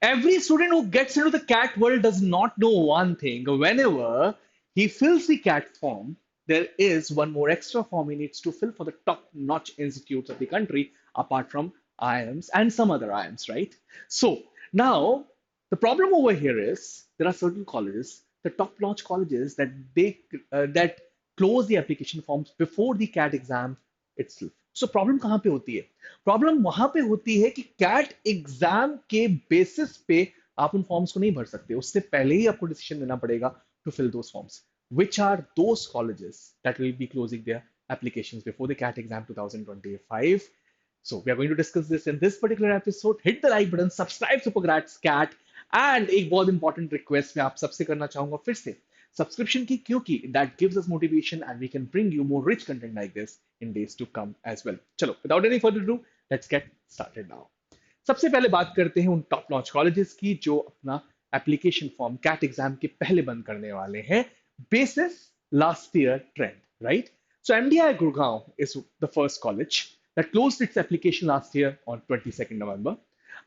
Every student who gets into the cat world does not know one thing. Whenever he fills the cat form, there is one more extra form he needs to fill for the top-notch institutes of the country, apart from IIMs and some other IIMs, right? So now the problem over here is there are certain colleges, the top-notch colleges that close the application forms before the CAT exam itself. So problem कहाँ पे होती है? Problem वहां पे होती है कि cat exam के बेसिस पे आप उन फॉर्म्स को नहीं भर सकते, उससे पहले ही आपको डिसीजन लेना पड़ेगा to fill those forms. Which are those colleges that will be closing their applications before the CAT exam 2025? So we are going to discuss this in this particular episode. Hit the like button, subscribe to Congrats Cat, and एक बहुत important request मैं आप सबसे करना चाहूंगा फिर से subscription की, क्योंकि that gives us motivation and we can bring you more rich content like this in days to come as well. चलो without any further do, let's get started now. सबसे पहले बात करते हैं उन टॉप नॉच कॉलेजेस की जो अपना एप्लीकेशन फॉर्म कैट एग्जाम के पहले बंद करने वाले हैं basis last year trend, right? So MDI Gurgaon is the first college that closed its application last year on 22nd November.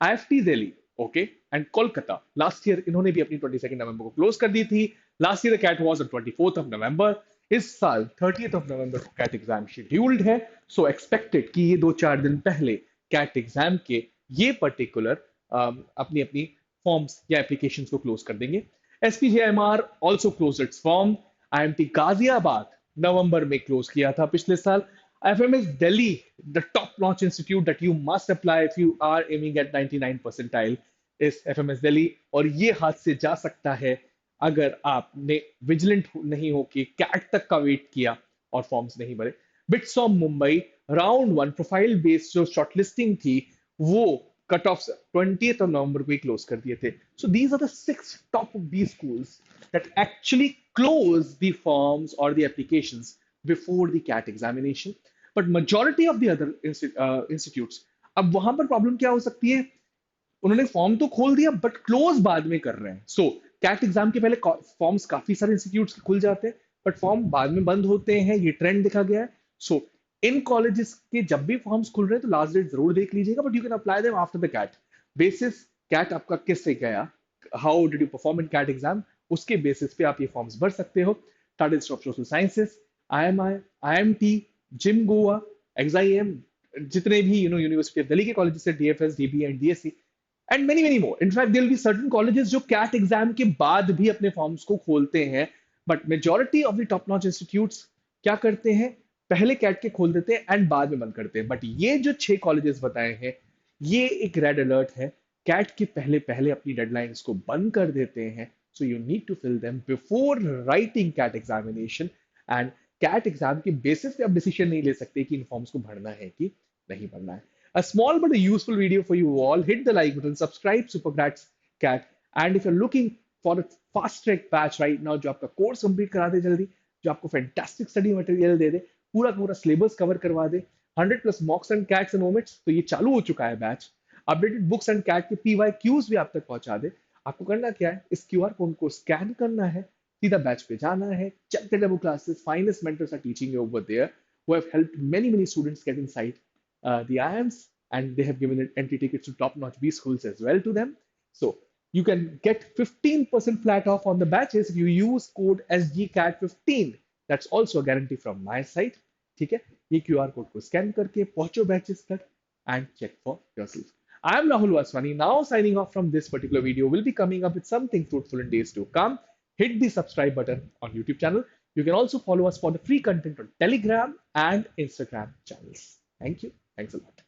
IFT Delhi, okay, and Kolkata last year इन्होंने भी अपनी 22nd November को close कर दी थी. Last year the CAT was on 24th of November. इस साल 30th of November को CAT exam scheduled है. So expected कि ये 2-4 दिन पहले CAT exam के ये particular अपनी अपनी forms या applications को close कर देंगे. SPJIMR also closed its form. IMT Ghaziabad नवंबर में क्लोज किया था पिछले साल. FMS Delhi, the top-notch institute that you must apply if you are aiming at 99 percentile, is FMS Delhi. और ये हाथ से जा सकता है अगर आपने विजिलेंट नहीं हो कि कैट तक का वेट किया और फॉर्म्स नहीं भरे. Bits of Mumbai round 1 profile based जो शॉर्टलिस्टिंग थी वो cut off 20th of November को ही क्लोज कर दिए थे. So these are the 6 top B schools that actually close the forms or the applications before the CAT examination. But majority of the other institutes, अब वहां पर problem क्या हो सकती है? उन्होंने फॉर्म तो खोल दिया बट क्लोज बाद में कर रहे हैं. सो कैट एग्जाम के पहले फॉर्म्स काफी सारे इंस्टीट्यूट्स के खुल जाते हैं बट फॉर्म बाद में बंद होते हैं. ये ट्रेंड देखा गया है. सो इन कॉलेजेस के जब भी फॉर्म्स खुल रहे हैं तो लास्ट डेट जरूर देख लीजिएगा, but you can apply them after the CAT. Basis CAT आपका किससे गया, how did you perform in CAT exam, उसके बेसिस पे आप ये फॉर्म्स भर सकते हो. Tata institute of social sciences, IMI, IMT, GIM Goa, XIM, जितने भी यूनिवर्सिटी ऑफ दिल्ली के कॉलेजेस है, DFS, DB and DSC, and many many more. In fact there will be certain colleges जो कैट एग्जाम के बाद भी अपने फॉर्म्स को खोलते हैं, but majority of the top notch institutes क्या करते हैं, पहले कैट के खोल देते हैं एंड बाद में बंद करते हैं. बट ये जो 6 कॉलेजेस बताए हैं ये एक रेड अलर्ट है. कैट के पहले पहले अपनी डेडलाइंस को बंद कर देते हैं. So you need to fill them before writing CAT examination. And CAT exam के बेसिस पे आप डिसीजन नहीं ले सकते कि इन फॉर्म्स को भरना है कि नहीं भरना है. A small but a useful video for you all. Hit the like button, subscribe Supergrats Cat, and if you're looking for a fast track batch right now, जो आपका कोर्स कंप्लीट करा दे जल्दी, जो आपको फैंटास्टिक स्टडी मटेरियल दे दे, पूरा का पूरा सिलेबस कवर करवा दे, 100 plus mocks and CATs and OMETs, तो ये चालू हो चुका है batch. Updated books and CAT के PYQs भी आप तक पहुंचा दे. आपको करना क्या है, इस QR कोड को स्कैन करना है, सीधा बैच पे जाना है. Check the demo classes. Finest mentors are teaching you over there who have helped many students get inside the IIMs, and they have given it entry tickets to top-notch B schools as well to them. So you can get 15% flat off on the batches if you use code SGCAT15. That's also a guarantee from my side. ठीक है, ये QR code को scan करके पहुंचो batches तक and check for yourself. I am Rahul Vaswani, now signing off from this particular video. We'll be coming up with something fruitful in days to come. Hit the subscribe button on YouTube channel. You can also follow us for the free content on Telegram and Instagram channels. Thank you. Thanks a lot.